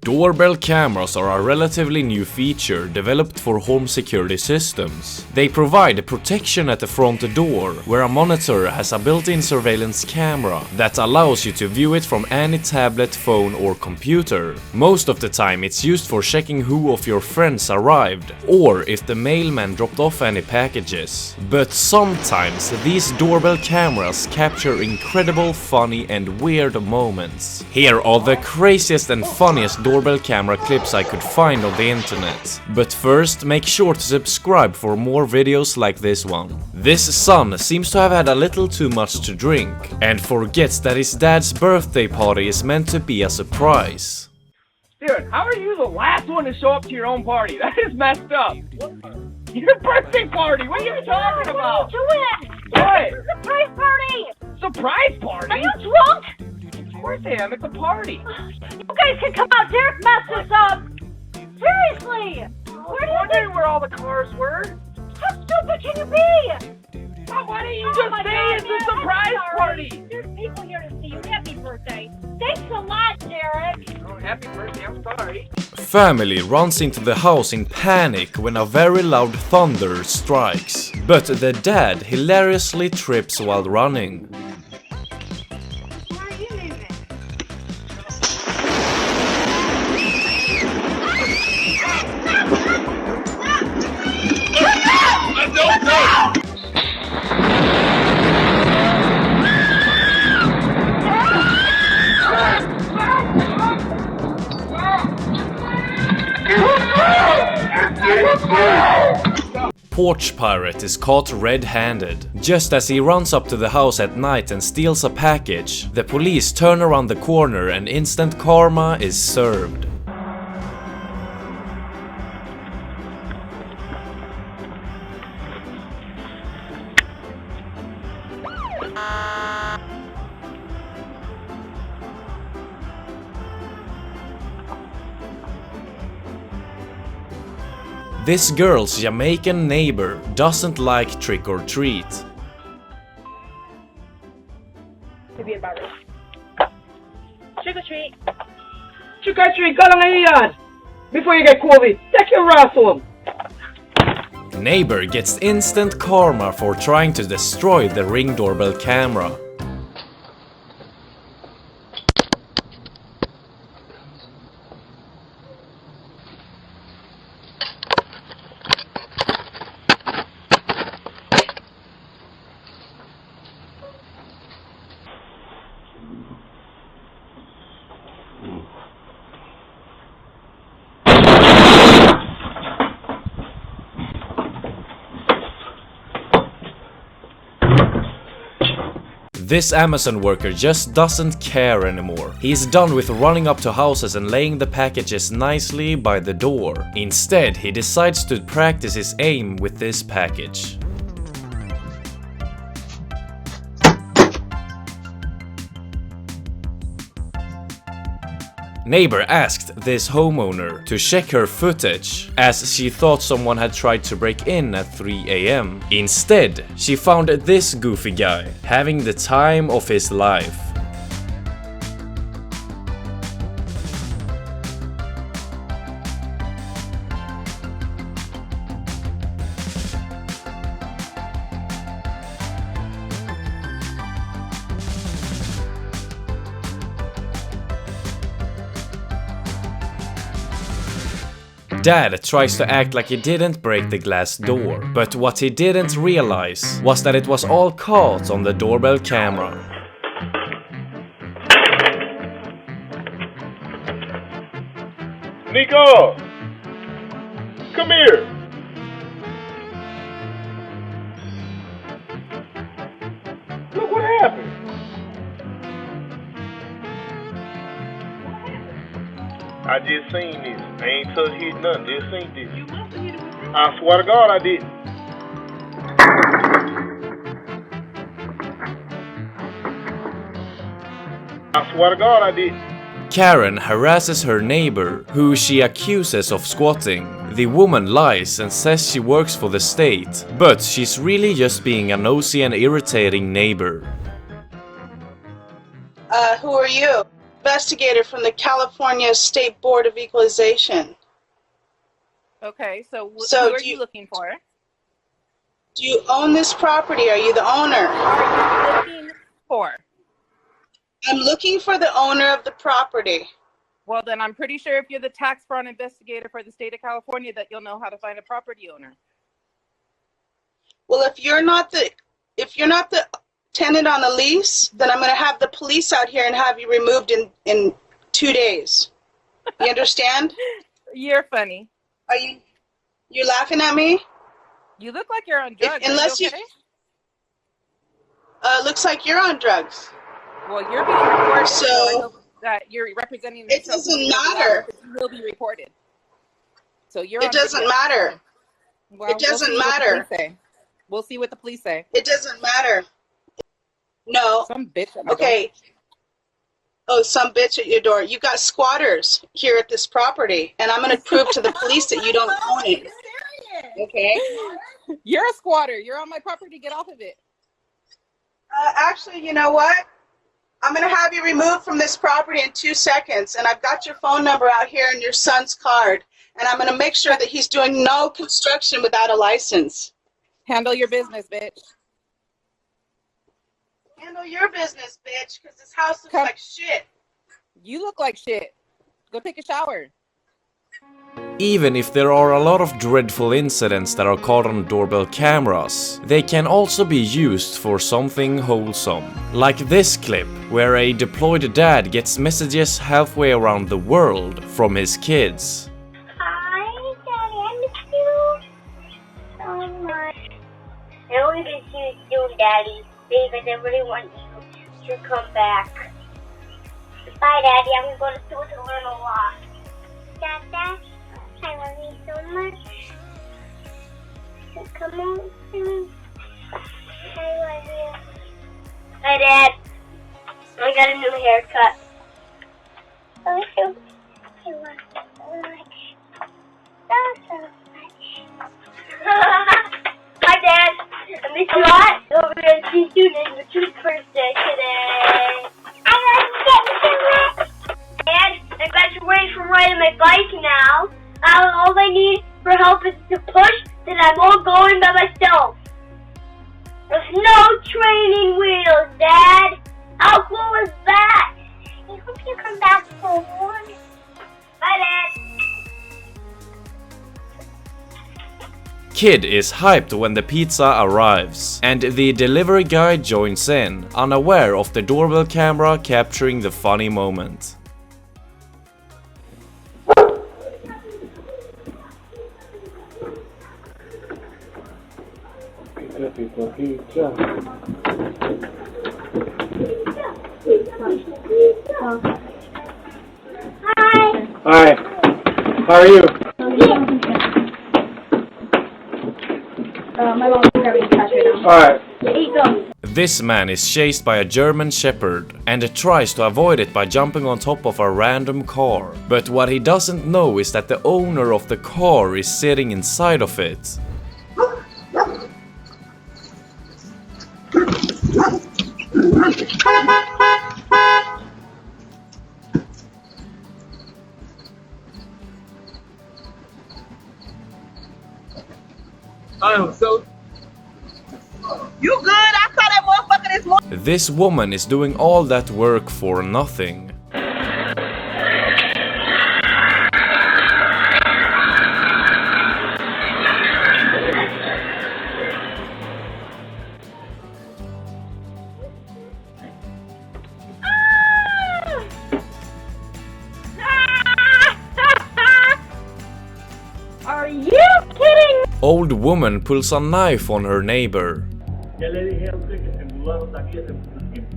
Doorbell cameras are a relatively new feature developed for home security systems. They provide protection at the front door, where a monitor has a built-in surveillance camera that allows you to view it from any tablet, phone or computer. Most of the time it's used for checking who of your friends arrived, or if the mailman dropped off any packages. But sometimes these doorbell cameras capture incredible, funny and weird moments. Here are the craziest and funniest doorbell camera clips I could find on the internet. But first, make sure to subscribe for more videos like this one. This son seems to have had a little too much to drink and forgets that his dad's birthday party is meant to be a surprise. Dude, how are you the last one to show up to your own party? That is messed up. Your birthday party? What are you talking about? What are you doing? What? Surprise party! Surprise party? Are you drunk? Of course I am. It's a party. You guys can come out. Derek messed this up. Seriously. Where do you think where all the cars were? How stupid can you be? Why didn't you just say it's a surprise party? There's people here to see you. Happy birthday. Thanks a lot, Derek. Oh, happy birthday. I'm sorry. Family runs into the house in panic when a very loud thunder strikes. But the dad hilariously trips while running. Where are you moving? Porch Pirate is caught red-handed. Just as he runs up to the house at night and steals a package, the police turn around the corner and instant karma is served. This girl's Jamaican neighbor doesn't like trick or treat. Trick or treat. Trick or treat. Go lang yan. Before you get COVID, take your ass home. Neighbor gets instant karma for trying to destroy the Ring doorbell camera. This Amazon worker just doesn't care anymore. He's done with running up to houses and laying the packages nicely by the door. Instead, he decides to practice his aim with this package. Neighbor asked this homeowner to check her footage, as she thought someone had tried to break in at 3 AM. Instead, she found this goofy guy having the time of his life. Dad tries to act like he didn't break the glass door, but what he didn't realize was that it was all caught on the doorbell camera. Nico! Come here! Look what happened! I just seen this. I ain't touched hit nothing, just seen this. You must have hit it with this. I swear to God I didn't. I swear to God I didn't. Karen harasses her neighbor, who she accuses of squatting. The woman lies and says she works for the state, but she's really just being a nosy and irritating neighbor. Who are you? investigator from the California State Board of Equalization. Okay, so, So who are do you you- looking for? Do you own this property? Are you the owner? Are you looking for? I'm looking for the owner of the property. Well, then I'm pretty sure if you're the tax fraud investigator for the state of California that you'll know how to find a property owner. Well, if you're not the tenant on the lease, then I'm going to have the police out here and have you removed in 2 days. You understand? You're funny. Are you laughing at me? You look like you're on drugs. Unless are you okay? Looks like you're on drugs. Well, you're being recorded, So- I hope that you're representing It yourself doesn't in the matter. law, because you will be reported. So you're It on doesn't video. matter. Well, It doesn't we'll see what the matter. police say. We'll see what the police say. It doesn't matter. No. Some bitch at my door. Okay. Oh, some bitch at your door. You got squatters here at this property, and I'm going to prove to the police that you don't own it. Okay? You're a squatter. You're on my property. Get off of it. Actually, you know what? I'm going to have you removed from this property in 2 seconds, and I've got your phone number out here and your son's card, and I'm going to make sure that he's doing no construction without a license. Handle your business, bitch. Handle your business, bitch, because this house looks Come- like shit. You look like shit. Go take a shower. Even if there are a lot of dreadful incidents that are caught on doorbell cameras, they can also be used for something wholesome. Like this clip, where a deployed dad gets messages halfway around the world from his kids. Hi, Daddy. I miss you so much. I only miss you soon, Daddy. Because I really want you to come back. Bye, Daddy. I'm going to school to learn a lot. Dad, I love you so much. Come on. I love you. Hi, Dad. I got a new haircut. I love you so much. So much. Hi, Dad. I miss you a lot. We're going to see you in your birthday today. I love you so much. Dad, I graduated from riding my bike now. All I need for help is to push, then I'm all going by myself. There's no training wheels, Dad. How cool is that? I hope you come back for one. Bye, Dad. Kid is hyped when the pizza arrives, and the delivery guy joins in, unaware of the doorbell camera capturing the funny moment. Hi. Hi. How are you? My mom's grabbing cash right now. Alright. Here you go. This man is chased by a German Shepherd and tries to avoid it by jumping on top of a random car. But what he doesn't know is that the owner of the car is sitting inside of it. You good? I saw that motherfucker this morning. This woman is doing all that work for nothing. Are you kidding? Old woman pulls a knife on her neighbor. Ya le dije a usted que se mudaron de aquí hace mucho tiempo.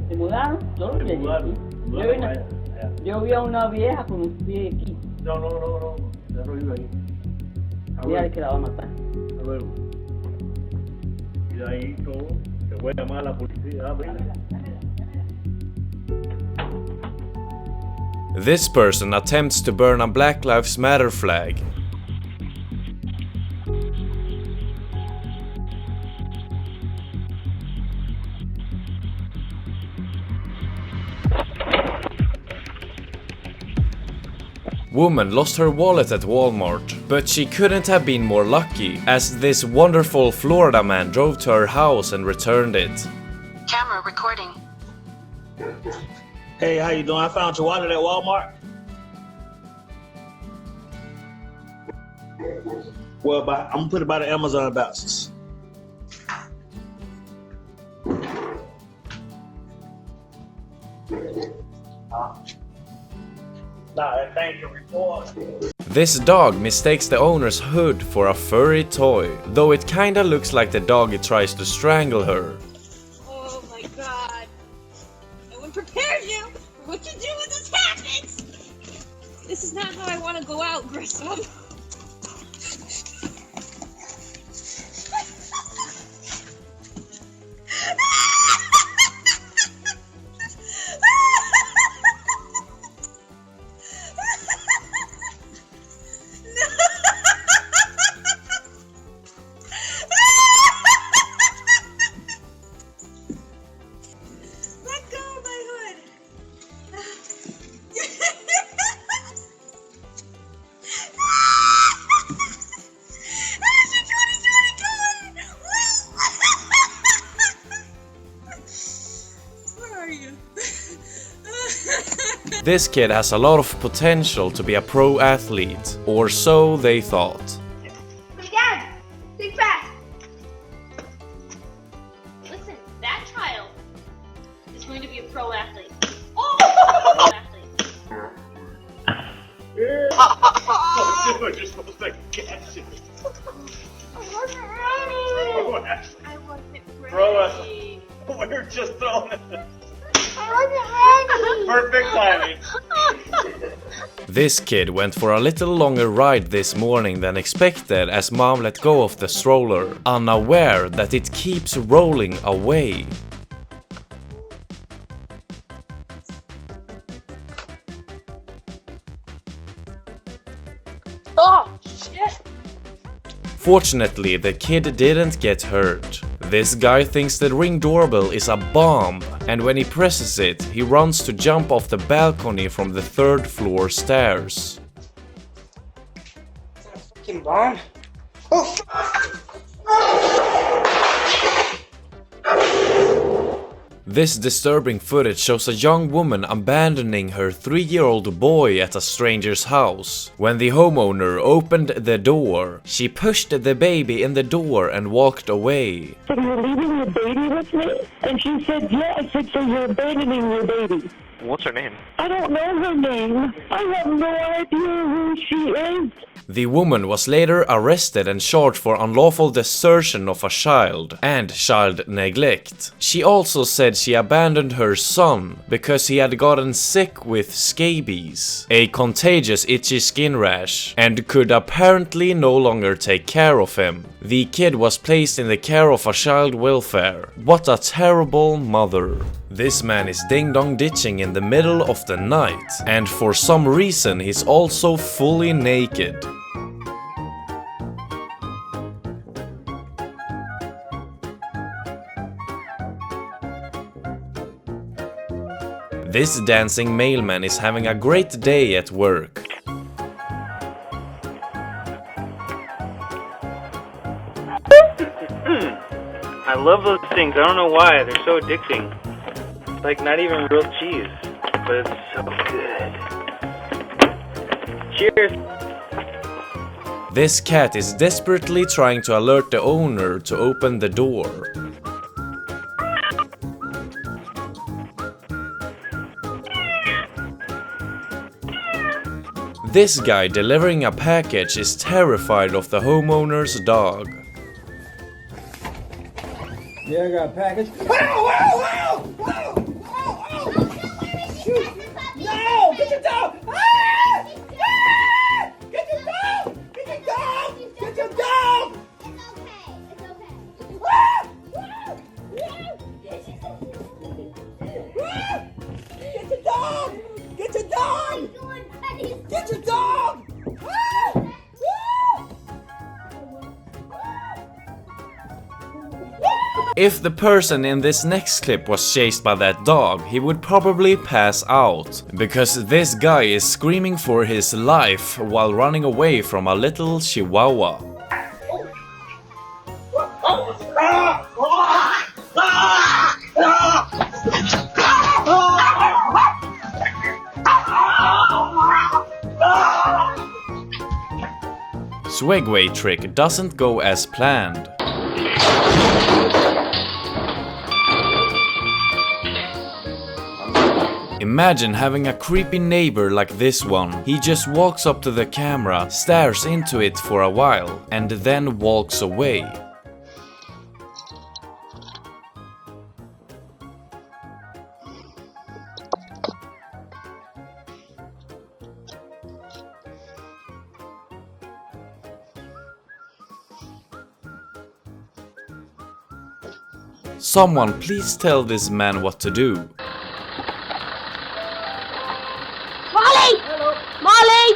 ¿Se mudaron? Yo Se mudaron. Mudaron allá. Yo vi a una vieja con un pie aquí. No. Ya no vive ahí. Ella que la va a matar. Hasta luego. Y de ahí todo. Se fue a llamar a la policía. Ah, venga. This person attempts to burn a Black Lives Matter flag. woman lost her wallet at Walmart, but she couldn't have been more lucky, as this wonderful Florida man drove to her house and returned it. Camera recording. Hey, how you doing? I found your wallet at Walmart. Well, I'm gonna put it by the Amazon boxes. Thank you, report. This dog mistakes the owner's hood for a furry toy, though it kinda looks like the dog tries to strangle her. Oh my god. No one prepared you for what you do when this happens! This is not how I want to go out, Grissom. This kid has a lot of potential to be a pro athlete, or so they thought. Dad, think fast. Listen, that child is going to be a pro athlete. Oh! Pro athlete. You're supposed to catch it. I wasn't ready. I wasn't ready. Bro, we're just throwing it. I wasn't ready. Perfect timing. This kid went for a little longer ride this morning than expected as mom let go of the stroller, unaware that it keeps rolling away. Oh, shit! Fortunately, the kid didn't get hurt. This guy thinks the Ring doorbell is a bomb, and when he presses it, he runs to jump off the balcony from the 3rd floor stairs. Is that a fucking bomb? Oh! This disturbing footage shows a young woman abandoning her 3-year-old boy at a stranger's house. When the homeowner opened the door, she pushed the baby in the door and walked away. So you're leaving your baby with me? And she said, yeah. I said, so you're abandoning your baby. What's her name? I don't know her name. I have no idea who she is. The woman was later arrested and charged for unlawful desertion of a child and child neglect. She also said she abandoned her son because he had gotten sick with scabies, a contagious itchy skin rash, and could apparently no longer take care of him. The kid was placed in the care of a child welfare. What a terrible mother. This man is ding-dong ditching in the middle of the night, and for some reason he's also fully naked. This dancing mailman is having a great day at work. I love those things. I don't know why. They're so addicting. It's like not even real cheese, but it's so good. Cheers. This cat is desperately trying to alert the owner to open the door. This guy delivering a package is terrified of the homeowner's dog. Yeah, I got a package. Whoa! No! Get your dog! Ah! Ah! Get your dog! Get your dog! Get your dog! It's okay. Ah! Get your dog! Get your dog! Get your dog! Ah! If the person in this next clip was chased by that dog, he would probably pass out, because this guy is screaming for his life while running away from a little chihuahua. Swagway trick doesn't go as planned. Imagine having a creepy neighbor like this one. He just walks up to the camera, stares into it for a while, and then walks away. Someone please tell this man what to do. Molly! Hello. Molly!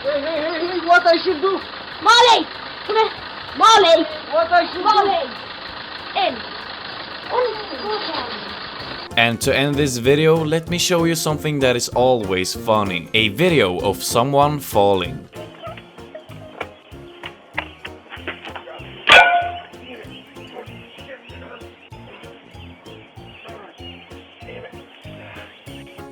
Hey, what I should do? Molly! Come here. Molly! What I should Molly! In. And to end this video, let me show you something that is always funny. A video of someone falling.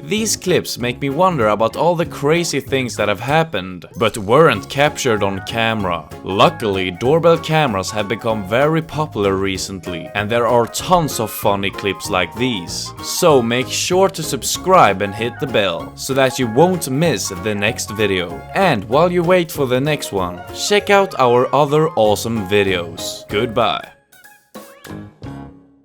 These clips make me wonder about all the crazy things that have happened, but weren't captured on camera. Luckily, doorbell cameras have become very popular recently, and there are tons of funny clips like these. So make sure to subscribe and hit the bell, so that you won't miss the next video. And while you wait for the next one, check out our other awesome videos. Goodbye.